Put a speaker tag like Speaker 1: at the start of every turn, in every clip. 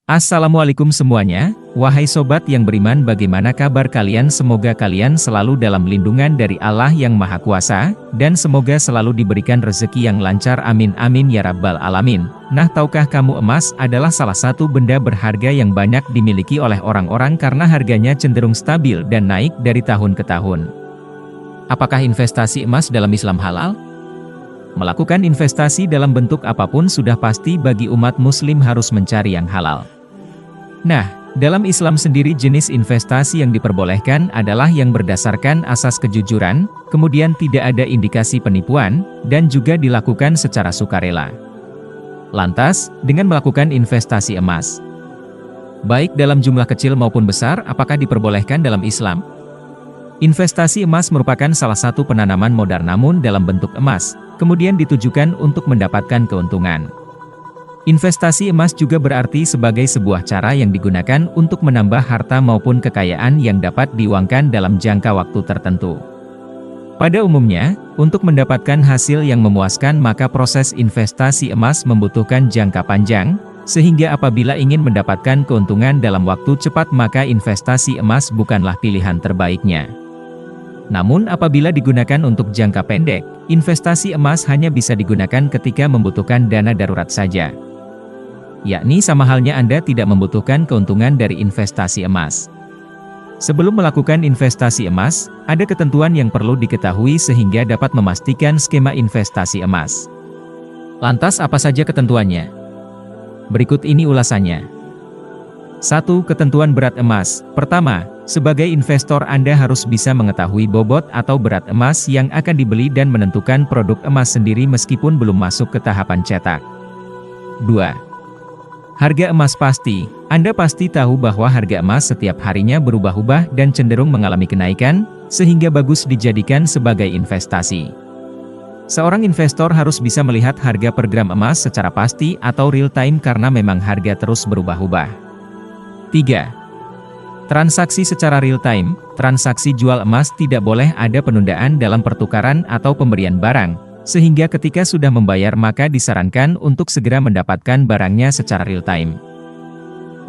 Speaker 1: Assalamualaikum semuanya, wahai sobat yang beriman, bagaimana kabar kalian? Semoga kalian selalu dalam lindungan dari Allah yang Maha Kuasa, dan semoga selalu diberikan rezeki yang lancar, amin amin ya rabbal alamin. Nah, tahukah kamu emas adalah salah satu benda berharga yang banyak dimiliki oleh orang-orang karena harganya cenderung stabil dan naik dari tahun ke tahun. Apakah investasi emas dalam Islam halal? Melakukan investasi dalam bentuk apapun sudah pasti bagi umat muslim harus mencari yang halal. Nah, dalam Islam sendiri jenis investasi yang diperbolehkan adalah yang berdasarkan asas kejujuran, kemudian tidak ada indikasi penipuan, dan juga dilakukan secara sukarela. Lantas, dengan melakukan investasi emas, baik dalam jumlah kecil maupun besar, apakah diperbolehkan dalam Islam? Investasi emas merupakan salah satu penanaman modal namun dalam bentuk emas, kemudian ditujukan untuk mendapatkan keuntungan. Investasi emas juga berarti sebagai sebuah cara yang digunakan untuk menambah harta maupun kekayaan yang dapat diuangkan dalam jangka waktu tertentu. Pada umumnya, untuk mendapatkan hasil yang memuaskan maka proses investasi emas membutuhkan jangka panjang, sehingga apabila ingin mendapatkan keuntungan dalam waktu cepat maka investasi emas bukanlah pilihan terbaiknya. Namun apabila digunakan untuk jangka pendek, investasi emas hanya bisa digunakan ketika membutuhkan dana darurat saja. Yakni sama halnya Anda tidak membutuhkan keuntungan dari investasi emas. Sebelum melakukan investasi emas, ada ketentuan yang perlu diketahui sehingga dapat memastikan skema investasi emas. Lantas apa saja ketentuannya? Berikut ini ulasannya. 1. Ketentuan berat emas. Pertama, sebagai investor Anda harus bisa mengetahui bobot atau berat emas yang akan dibeli dan menentukan produk emas sendiri meskipun belum masuk ke tahapan cetak. 2. Harga emas pasti. Anda pasti tahu bahwa harga emas setiap harinya berubah-ubah dan cenderung mengalami kenaikan, sehingga bagus dijadikan sebagai investasi. Seorang investor harus bisa melihat harga per gram emas secara pasti atau real time karena memang harga terus berubah-ubah. 3. Transaksi secara real time. Transaksi jual emas tidak boleh ada penundaan dalam pertukaran atau pemberian barang, sehingga ketika sudah membayar maka disarankan untuk segera mendapatkan barangnya secara real time.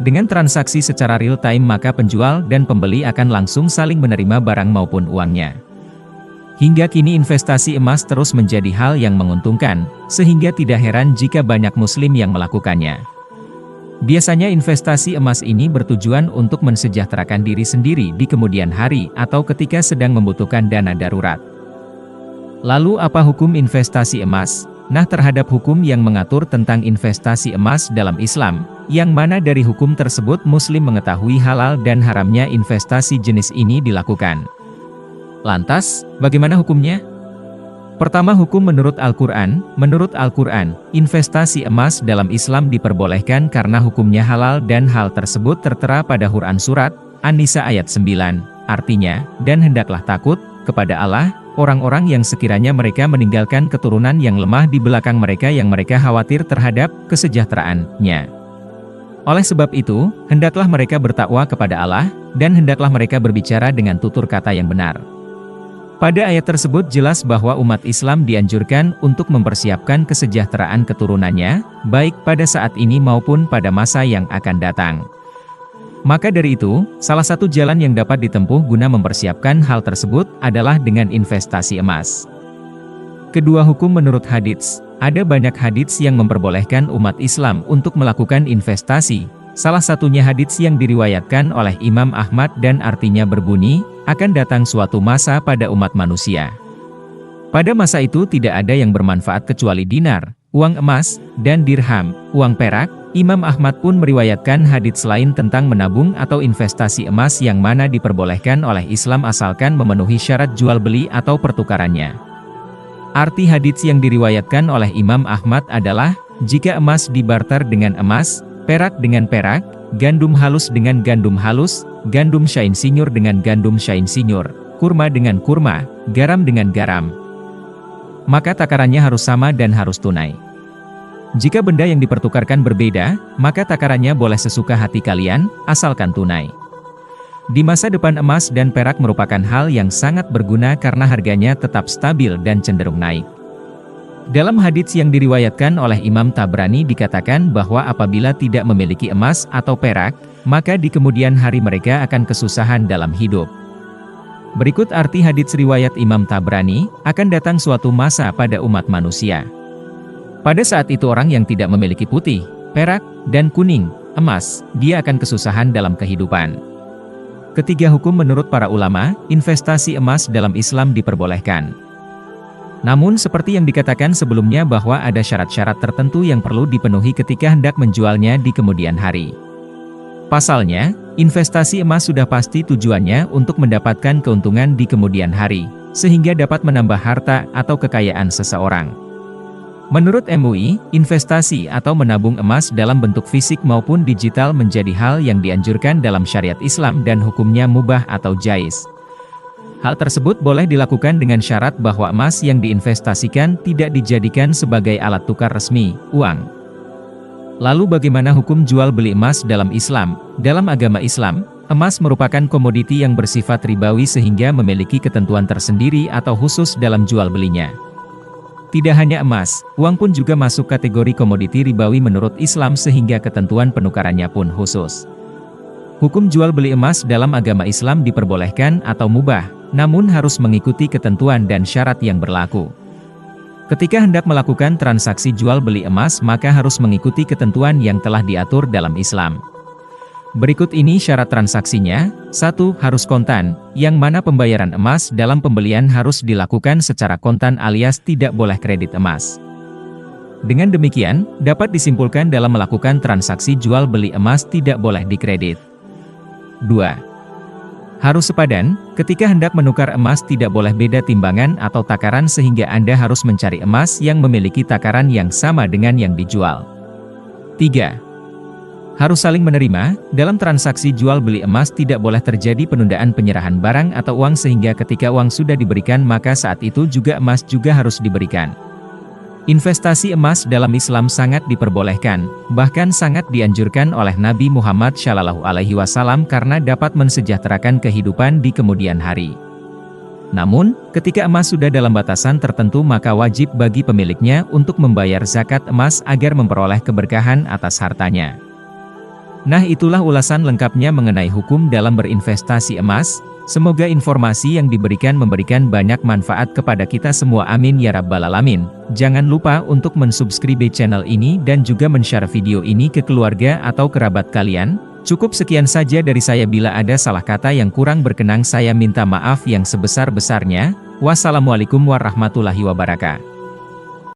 Speaker 1: Dengan transaksi secara real time maka penjual dan pembeli akan langsung saling menerima barang maupun uangnya. Hingga kini investasi emas terus menjadi hal yang menguntungkan, sehingga tidak heran jika banyak muslim yang melakukannya. Biasanya investasi emas ini bertujuan untuk mensejahterakan diri sendiri di kemudian hari atau ketika sedang membutuhkan dana darurat. Lalu apa hukum investasi emas? Nah, terhadap hukum yang mengatur tentang investasi emas dalam Islam, yang mana dari hukum tersebut muslim mengetahui halal dan haramnya investasi jenis ini dilakukan. Lantas, bagaimana hukumnya? Pertama, hukum menurut Al-Quran. Menurut Al-Quran, investasi emas dalam Islam diperbolehkan karena hukumnya halal dan hal tersebut tertera pada Quran Surat An-Nisa ayat 9. Artinya, dan hendaklah takut kepada Allah, orang-orang yang sekiranya mereka meninggalkan keturunan yang lemah di belakang mereka yang mereka khawatir terhadap kesejahteraannya. Oleh sebab itu, hendaklah mereka bertakwa kepada Allah, dan hendaklah mereka berbicara dengan tutur kata yang benar. Pada ayat tersebut jelas bahwa umat Islam dianjurkan untuk mempersiapkan kesejahteraan keturunannya, baik pada saat ini maupun pada masa yang akan datang. Maka dari itu, salah satu jalan yang dapat ditempuh guna mempersiapkan hal tersebut adalah dengan investasi emas. Kedua, hukum menurut hadits. Ada banyak hadits yang memperbolehkan umat Islam untuk melakukan investasi. Salah satunya hadits yang diriwayatkan oleh Imam Ahmad dan artinya berbunyi, akan datang suatu masa pada umat manusia. Pada masa itu tidak ada yang bermanfaat kecuali dinar, uang emas, dan dirham, uang perak. Imam Ahmad pun meriwayatkan hadits lain tentang menabung atau investasi emas yang mana diperbolehkan oleh Islam asalkan memenuhi syarat jual beli atau pertukarannya. Arti hadits yang diriwayatkan oleh Imam Ahmad adalah, jika emas dibarter dengan emas, perak dengan perak, gandum halus dengan gandum halus, gandum syain sinyur dengan gandum syain sinyur, kurma dengan kurma, garam dengan garam, maka takarannya harus sama dan harus tunai. Jika benda yang dipertukarkan berbeda, maka takarannya boleh sesuka hati kalian, asalkan tunai. Di masa depan emas dan perak merupakan hal yang sangat berguna karena harganya tetap stabil dan cenderung naik. Dalam hadits yang diriwayatkan oleh Imam Tabrani dikatakan bahwa apabila tidak memiliki emas atau perak, maka di kemudian hari mereka akan kesusahan dalam hidup. Berikut arti hadits riwayat Imam Tabrani, akan datang suatu masa pada umat manusia. Pada saat itu orang yang tidak memiliki putih, perak, dan kuning, emas, dia akan kesusahan dalam kehidupan. Ketiga hukum menurut para ulama, investasi emas dalam Islam diperbolehkan. Namun seperti yang dikatakan sebelumnya bahwa ada syarat-syarat tertentu yang perlu dipenuhi ketika hendak menjualnya di kemudian hari. Pasalnya, investasi emas sudah pasti tujuannya untuk mendapatkan keuntungan di kemudian hari, sehingga dapat menambah harta atau kekayaan seseorang. Menurut MUI, investasi atau menabung emas dalam bentuk fisik maupun digital menjadi hal yang dianjurkan dalam syariat Islam dan hukumnya mubah atau jais. Hal tersebut boleh dilakukan dengan syarat bahwa emas yang diinvestasikan tidak dijadikan sebagai alat tukar resmi, uang. Lalu bagaimana hukum jual beli emas dalam Islam? Dalam agama Islam, emas merupakan komoditi yang bersifat ribawi sehingga memiliki ketentuan tersendiri atau khusus dalam jual belinya. Tidak hanya emas, uang pun juga masuk kategori komoditi ribawi menurut Islam sehingga ketentuan penukarannya pun khusus. Hukum jual beli emas dalam agama Islam diperbolehkan atau mubah, namun harus mengikuti ketentuan dan syarat yang berlaku. Ketika hendak melakukan transaksi jual beli emas maka harus mengikuti ketentuan yang telah diatur dalam Islam. Berikut ini syarat transaksinya. 1. Harus kontan, yang mana pembayaran emas dalam pembelian harus dilakukan secara kontan alias tidak boleh kredit emas. Dengan demikian, dapat disimpulkan dalam melakukan transaksi jual beli emas tidak boleh dikredit. 2. Harus sepadan, ketika hendak menukar emas tidak boleh beda timbangan atau takaran sehingga Anda harus mencari emas yang memiliki takaran yang sama dengan yang dijual. 3. Harus saling menerima, dalam transaksi jual beli emas tidak boleh terjadi penundaan penyerahan barang atau uang sehingga ketika uang sudah diberikan maka saat itu juga emas juga harus diberikan. Investasi emas dalam Islam sangat diperbolehkan, bahkan sangat dianjurkan oleh Nabi Muhammad SAW karena dapat mensejahterakan kehidupan di kemudian hari. Namun, ketika emas sudah dalam batasan tertentu maka wajib bagi pemiliknya untuk membayar zakat emas agar memperoleh keberkahan atas hartanya. Nah itulah ulasan lengkapnya mengenai hukum dalam berinvestasi emas. Semoga informasi yang diberikan memberikan banyak manfaat kepada kita semua, amin ya rabbal alamin. Jangan lupa untuk mensubscribe channel ini dan juga men-share video ini ke keluarga atau kerabat kalian. Cukup sekian saja dari saya, bila ada salah kata yang kurang berkenan saya minta maaf yang sebesar-besarnya. Wassalamualaikum warahmatullahi wabarakatuh.